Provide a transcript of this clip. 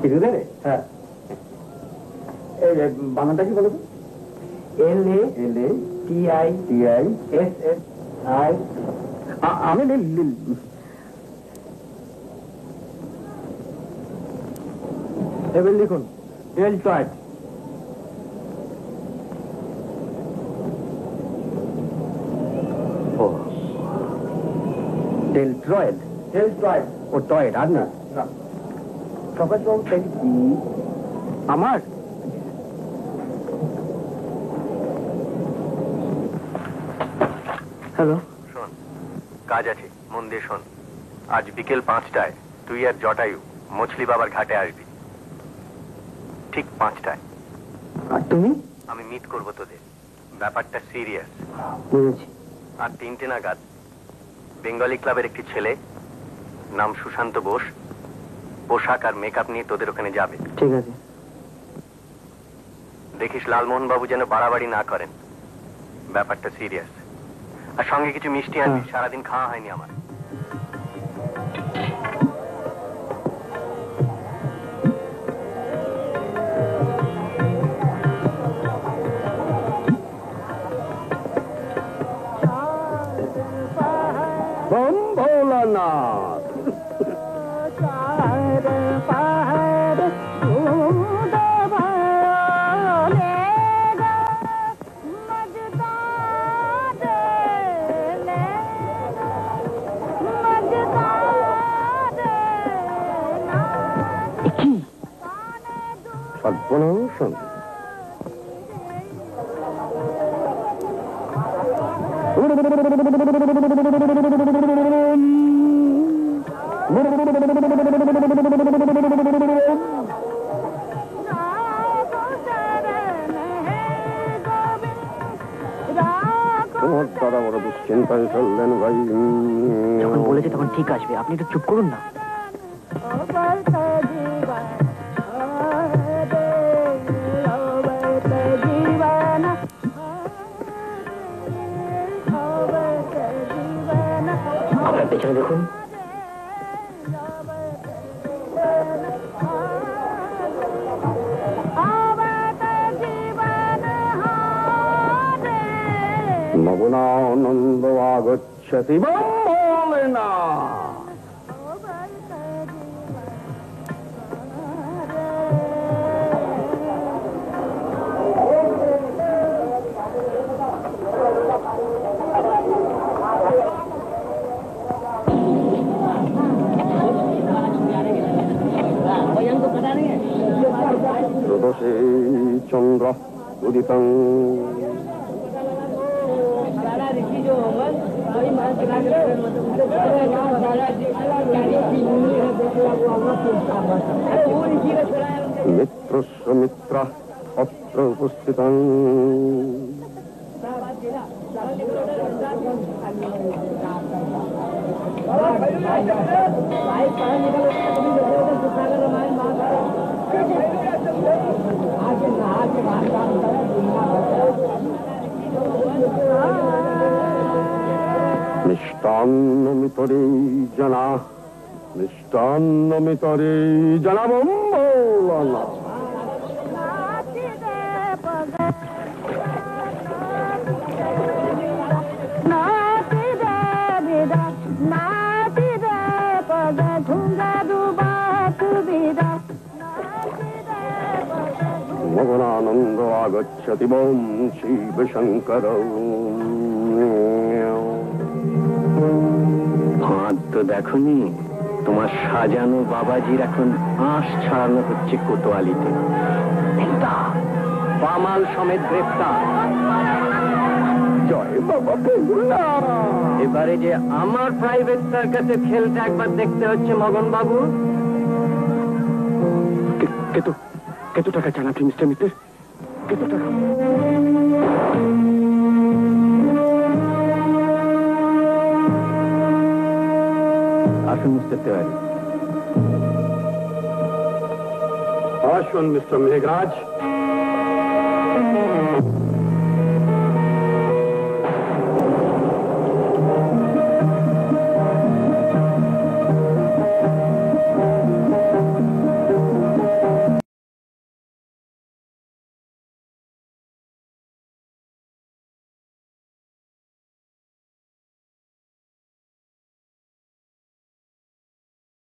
কিছু দেবে? হ্যাঁ। বানানটা কি বলো তো? LATITISSI। আমি এবার লিখুন ডেলটয়েড। ও ডেলট্রয়েড। ডেলটয়েড ও টয়েড আর না? না। প্রকাশ বাবু আমার হ্যালো। শোন, কাজ আছে, মন দিয়ে শোন। আজ বিকেল 5টায় তুই আর জটায়ু মছলি বাবার ঘাটে আসবি, ঠিক 5টায়। আর তুমি? আমি মিট করবো তোদের। ব্যাপারটা সিরিয়াস। বুঝেছি। আর 3টে নাগাদ বেঙ্গলি ক্লাবের একটি ছেলে, নাম সুশান্ত বোস, পোশাক আর মেকআপ নিয়ে তোদের ওখানে যাবে। ঠিক আছে। দেখিস লালমোহন বাবু যেন বাড়াবাড়ি না করেন, ব্যাপারটা সিরিয়াস। আর সঙ্গে কিছু মিষ্টি আনবি, সারাদিন খাওয়া হয়নি আমার। ভোলানাথ সর্বনাশন। তোমার দাদা বড় দুশ্চিন্তায় চললেন ভাই। যখন বলেছে তখন ঠিক আসবে, আপনি একটু চুপ করুন না। আপনার পেছনে দেখুন। মগনানন্দ আগচ্ছতি বলেনা। ত্রয়োদশে চন্দ্র উদিতং মিত্রস্য মিত্র অত্র উপস্থিতং। মিষ্টান্নমিতরে জনা, মিষ্টান্নমিতরে জনা বম্বলনা। মগনানন্দ আগচ্ছতি বম শিব শঙ্কর। হাত তো দেখনি, তোমার সাজানো বাবাজির এখন আঁশ ছাড়ানো হচ্ছে কোতোয়ালিতে। বামাল সমেত গ্রেফতার। জয় বাবা বলুনা। এবারে যে আমার প্রাইভেট সার্কাসে খেলটা একবার দেখতে হচ্ছে মগন বাবু। কত টাকা চান আপনি মিস্টার মিত্র? কত টাকা? আসুন মিস্টার তিওয়ারি। আসুন মিস্টার মেঘরাজ।